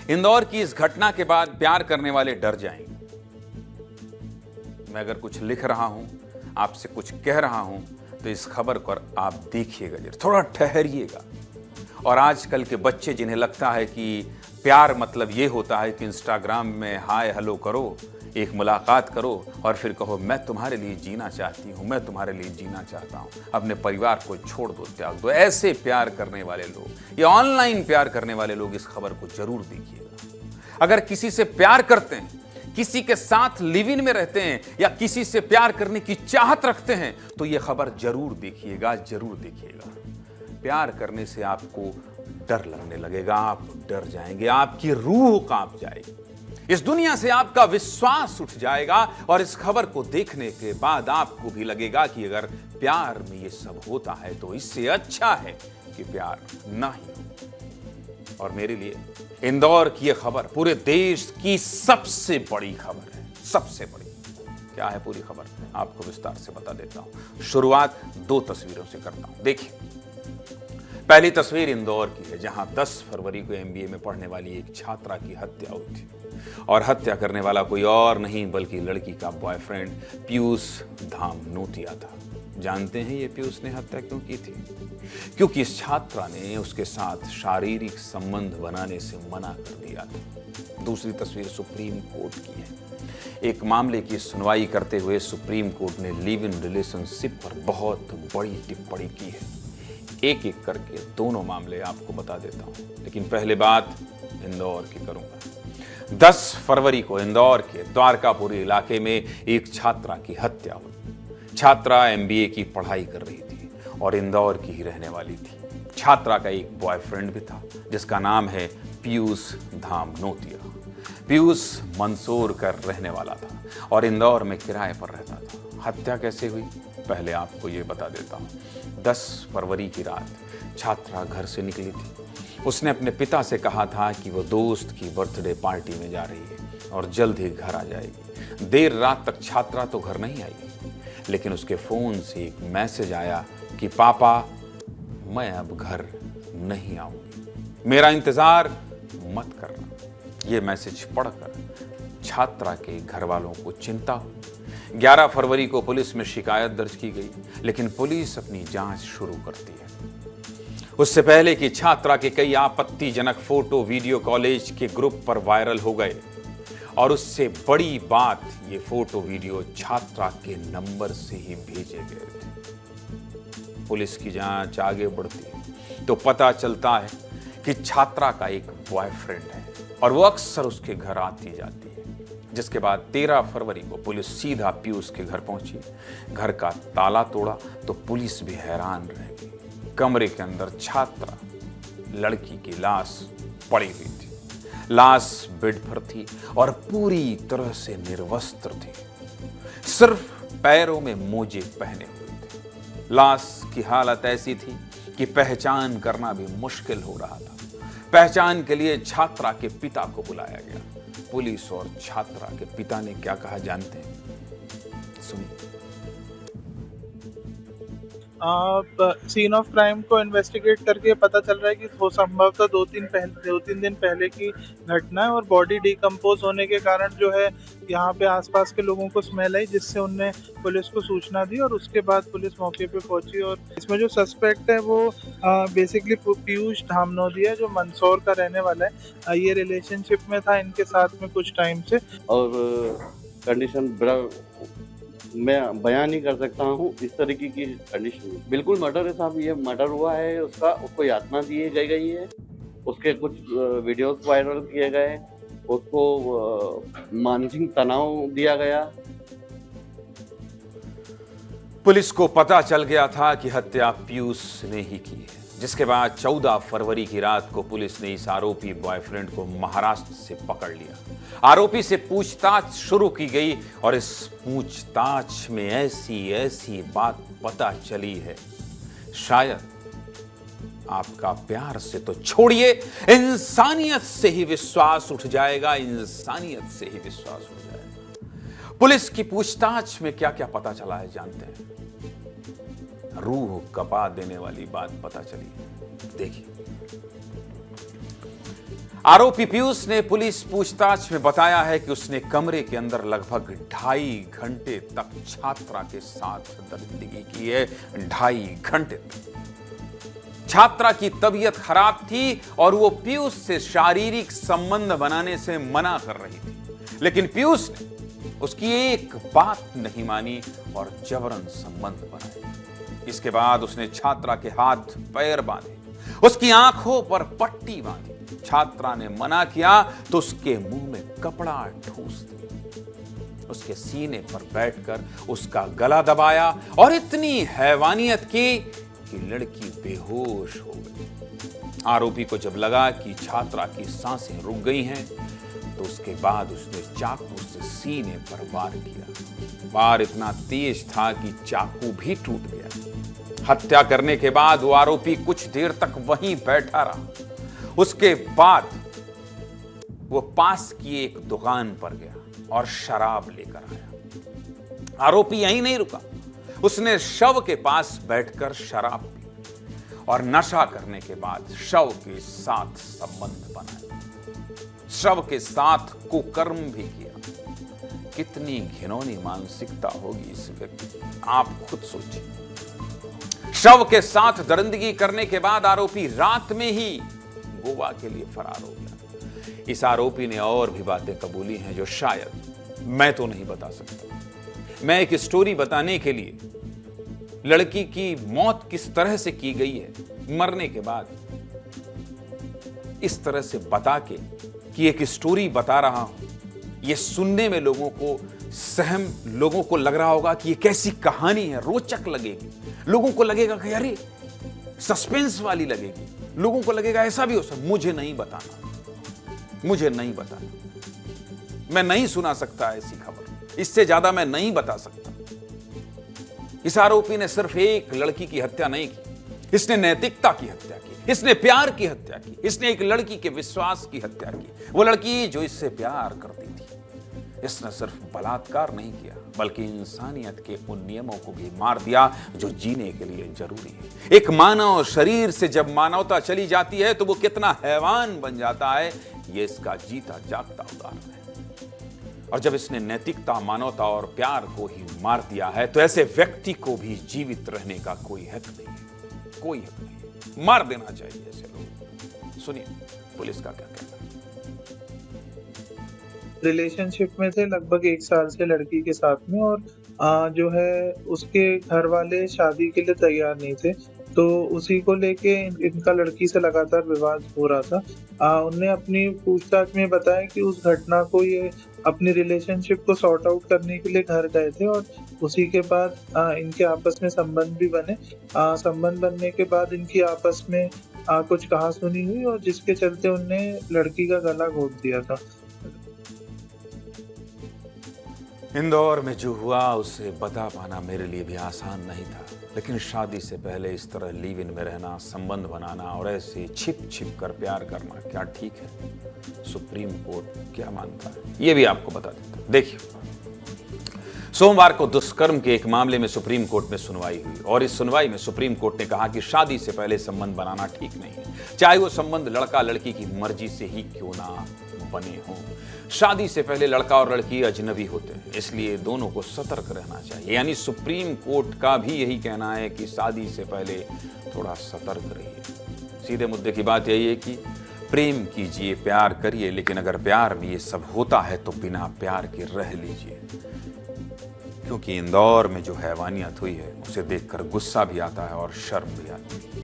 इंदौर की इस घटना के बाद प्यार करने वाले डर जाएंगे। मैं अगर कुछ लिख रहा हूं, आपसे कुछ कह रहा हूं, तो इस खबर पर आप देखिएगा जरा, थोड़ा ठहरिएगा। और आजकल के बच्चे जिन्हें लगता है कि प्यार मतलब ये होता है कि इंस्टाग्राम में हाय हेलो करो, एक मुलाकात करो और फिर कहो मैं तुम्हारे लिए जीना चाहती हूँ, मैं तुम्हारे लिए जीना चाहता हूँ, अपने परिवार को छोड़ दो, त्याग दो। ऐसे प्यार करने वाले लोग, ये ऑनलाइन प्यार करने वाले लोग, इस खबर को जरूर देखिएगा। अगर किसी से प्यार करते हैं, किसी के साथ लिव इन में रहते हैं या किसी से प्यार करने की चाहत रखते हैं, तो ये खबर जरूर देखिएगा, जरूर देखिएगा। प्यार करने से आपको डर लगने लगेगा, आप डर जाएंगे, आपकी रूह कांप जाएगी, इस दुनिया से आपका विश्वास उठ जाएगा। और इस खबर को देखने के बाद आपको भी लगेगा कि अगर प्यार में ये सब होता है तो इससे अच्छा है कि प्यार ना ही हो। और मेरे लिए इंदौर की यह खबर पूरे देश की सबसे बड़ी खबर है, सबसे बड़ी। क्या है पूरी खबर, आपको विस्तार से बता देता हूं। शुरुआत 2 तस्वीरों से करता हूं। देखिए, पहली तस्वीर इंदौर की है, जहां 10 फरवरी को MBA में पढ़ने वाली एक छात्रा की हत्या हुई थी। और हत्या करने वाला कोई और नहीं बल्कि लड़की का बॉयफ्रेंड पीयूष धामनोतिया था। जानते हैं ये पीयूष ने हत्या क्यों की थी? क्योंकि इस छात्रा ने उसके साथ शारीरिक संबंध बनाने से मना कर दिया था। दूसरी तस्वीर सुप्रीम कोर्ट की है। एक मामले की सुनवाई करते हुए सुप्रीम कोर्ट ने लिव इन रिलेशनशिप पर बहुत बड़ी टिप्पणी की है। एक एक करके दोनों मामले आपको बता देता हूं, लेकिन पहले बात इंदौर की करूंगा। 10 फरवरी को इंदौर के द्वारकापुरी इलाके में एक छात्रा की हत्या हुई। छात्रा MBA की पढ़ाई कर रही थी और इंदौर की ही रहने वाली थी। छात्रा का एक बॉयफ्रेंड भी था जिसका नाम है पीयूष धामनोतिया। पीयूष मंदसौर का रहने वाला था और इंदौर में किराए पर रहता था। हत्या कैसे हुई, पहले आपको ये बता देता हूँ। 10 फरवरी की रात छात्रा घर से निकली थी। उसने अपने पिता से कहा था कि वो दोस्त की बर्थडे पार्टी में जा रही है और जल्द ही घर आ जाएगी। देर रात तक छात्रा तो घर नहीं आई, लेकिन उसके फोन से एक मैसेज आया कि पापा मैं अब घर नहीं आऊंगी, मेरा इंतजार मत करना। ये मैसेज पढ़कर छात्रा के घर वालों को चिंता हुई। 11 फरवरी को पुलिस में शिकायत दर्ज की गई, लेकिन पुलिस अपनी जांच शुरू करती है। उससे पहले कि छात्रा के कई आपत्तिजनक फोटो वीडियो कॉलेज के ग्रुप पर वायरल हो गए, और उससे बड़ी बात, ये फोटो वीडियो छात्रा के नंबर से ही भेजे गए थे। पुलिस की जांच आगे बढ़ती है तो पता चलता है कि छात्रा का एक बॉयफ्रेंड है और वो अक्सर उसके घर आती जाती है। जिसके बाद 13 फरवरी को पुलिस सीधा पीयूष के घर पहुंची। घर का ताला तोड़ा तो पुलिस भी हैरान रह गई। कमरे के अंदर छात्रा लड़की की लाश पड़ी हुई थी। लाश बेड पर थी और पूरी तरह से निर्वस्त्र थी, सिर्फ पैरों में मोजे पहने हुए थे। लाश की हालत ऐसी थी कि पहचान करना भी मुश्किल हो रहा था। पहचान के लिए छात्रा के पिता को बुलाया गया। पुलिस और छात्रा के पिता ने क्या कहा जानते हैं? सुनिए। सीन ऑफ क्राइम को इन्वेस्टिगेट करके पता चल रहा है कि वो संभवतः 2-3 दिन पहले की घटना है और बॉडी डिकम्पोज होने के कारण जो है यहाँ पे आसपास के लोगों को स्मेल आई, जिससे उनने पुलिस को सूचना दी और उसके बाद पुलिस मौके पे पहुंची। और इसमें जो सस्पेक्ट है वो बेसिकली पीयूष धामनोतिया जो मंदसौर का रहने वाला है। ये रिलेशनशिप में था इनके साथ में कुछ टाइम से, और कंडीशन मैं बयान नहीं कर सकता हूँ इस तरीके की कंडीशन। बिल्कुल मर्डर है साहब, ये मर्डर हुआ है। उसको यातना दी गई है, उसके कुछ वीडियोस वायरल किए गए, उसको मानसिक तनाव दिया गया। पुलिस को पता चल गया था कि हत्या पीयूष ने ही की है, जिसके बाद 14 फरवरी की रात को पुलिस ने इस आरोपी बॉयफ्रेंड को महाराष्ट्र से पकड़ लिया। आरोपी से पूछताछ शुरू की गई और इस पूछताछ में ऐसी बात पता चली है, शायद आपका प्यार से तो छोड़िए, इंसानियत से ही विश्वास उठ जाएगा, इंसानियत से ही विश्वास उठ जाएगा। पुलिस की पूछताछ में क्या क्या पता चला है जानते हैं? रूह कपा देने वाली बात पता चली। देखिए, आरोपी पीयूष ने पुलिस पूछताछ में बताया है कि उसने कमरे के अंदर लगभग 2.5 घंटे तक छात्रा के साथ दरिंदगी की है। 2.5 घंटे तक। छात्रा की तबीयत खराब थी और वो पीयूष से शारीरिक संबंध बनाने से मना कर रही थी, लेकिन पीयूष ने उसकी एक बात नहीं मानी और जबरन संबंध बनाए। इसके बाद उसने छात्रा के हाथ पैर बांधे, उसकी आंखों पर पट्टी बांधी। छात्रा ने मना किया तो उसके मुंह में कपड़ा ठूस दिया, उसके सीने पर बैठकर उसका गला दबाया और इतनी हैवानियत की कि लड़की बेहोश हो गई। आरोपी को जब लगा कि छात्रा की सांसें रुक गई हैं, तो उसके बाद उसने चाकू से सीने पर वार किया। वार इतना तेज था कि चाकू भी टूट गया। हत्या करने के बाद वो आरोपी कुछ देर तक वहीं बैठा रहा। उसके बाद वो पास की एक दुकान पर गया और शराब लेकर आया। आरोपी यहीं नहीं रुका, उसने शव के पास बैठकर शराब पी और नशा करने के बाद शव के साथ संबंध बनाया, शव के साथ कुकर्म भी किया। कितनी घिनौनी मानसिकता होगी इस व्यक्ति की, आप खुद सोचिए। शव के साथ दरिंदगी करने के बाद आरोपी रात में ही गोवा के लिए फरार हो गया। इस आरोपी ने और भी बातें कबूली हैं जो शायद मैं तो नहीं बता सकता। मैं एक स्टोरी बताने के लिए लड़की की मौत किस तरह से की गई है, मरने के बाद इस तरह से बता के कि एक स्टोरी बता रहा हूं, यह सुनने में लोगों को लग रहा होगा कि यह कैसी कहानी है, रोचक लगेगी। लोगों को लगेगा कि अरे सस्पेंस वाली लगेगी, लोगों को लगेगा ऐसा भी हो सकता। मुझे नहीं बताना, मुझे नहीं बताना। मैं नहीं सुना सकता ऐसी खबर, इससे ज्यादा मैं नहीं बता सकता। इस आरोपी ने सिर्फ एक लड़की की हत्या नहीं की, इसने नैतिकता की हत्या की, इसने प्यार की हत्या की, इसने एक लड़की के विश्वास की हत्या की। वो लड़की जो इससे प्यार करती थी। इसने सिर्फ बलात्कार नहीं किया, बल्कि इंसानियत के उन नियमों को भी मार दिया जो जीने के लिए जरूरी है। एक मानव शरीर से जब मानवता चली जाती है तो वो कितना हैवान बन जाता है, ये इसका जीता जागता उदाहरण है। और जब इसने नैतिकता, मानवता और प्यार को ही मार दिया है, तो ऐसे व्यक्ति को भी जीवित रहने का कोई हक नहीं है, कोई हक नहीं है। मार देना चाहिए ऐसे लोग। सुनिए पुलिस का क्या कहना है। रिलेशनशिप में थे लगभग 1 साल से लड़की के साथ में, और जो है उसके घर वाले शादी के लिए तैयार नहीं थे, तो उसी को लेके इनका लड़की से लगातार विवाद हो रहा था। उनने अपनी पूछताछ में बताया कि उस घटना को ये अपनी रिलेशनशिप को सॉर्ट आउट करने के लिए घर गए थे, और उसी के बाद इनके आपस में संबंध भी बने। संबंध बनने के बाद इनकी आपस में कुछ कहा-सुनी हुई, और जिसके चलते उनने लड़की का गला घोंट दिया था। इंदौर में जो हुआ उसे बता पाना मेरे लिए भी आसान नहीं था, लेकिन शादी से पहले इस तरह लिव इन में रहना, संबंध बनाना और ऐसे छिप छिप कर प्यार करना क्या ठीक है? सुप्रीम कोर्ट क्या मानता है, ये भी आपको बता देता हूं। देखिए, सोमवार को दुष्कर्म के एक मामले में सुप्रीम कोर्ट में सुनवाई हुई, और इस सुनवाई में सुप्रीम कोर्ट ने कहा कि शादी से पहले संबंध बनाना ठीक नहीं है, चाहे वो संबंध लड़का लड़की की मर्जी से ही क्यों ना बने हों। शादी से पहले लड़का और लड़की अजनबी होते हैं, इसलिए दोनों को सतर्क रहना चाहिए। यानी सुप्रीम कोर्ट का भी यही कहना है कि शादी से पहले थोड़ा सतर्क रहिए। सीधे मुद्दे की बात यही है कि प्रेम कीजिए, प्यार करिए, लेकिन अगर प्यार में ये सब होता है तो बिना प्यार के रह लीजिए। क्योंकि इंदौर में जो हैवानियत हुई है उसे देखकर गुस्सा भी आता है और शर्म भी आती है।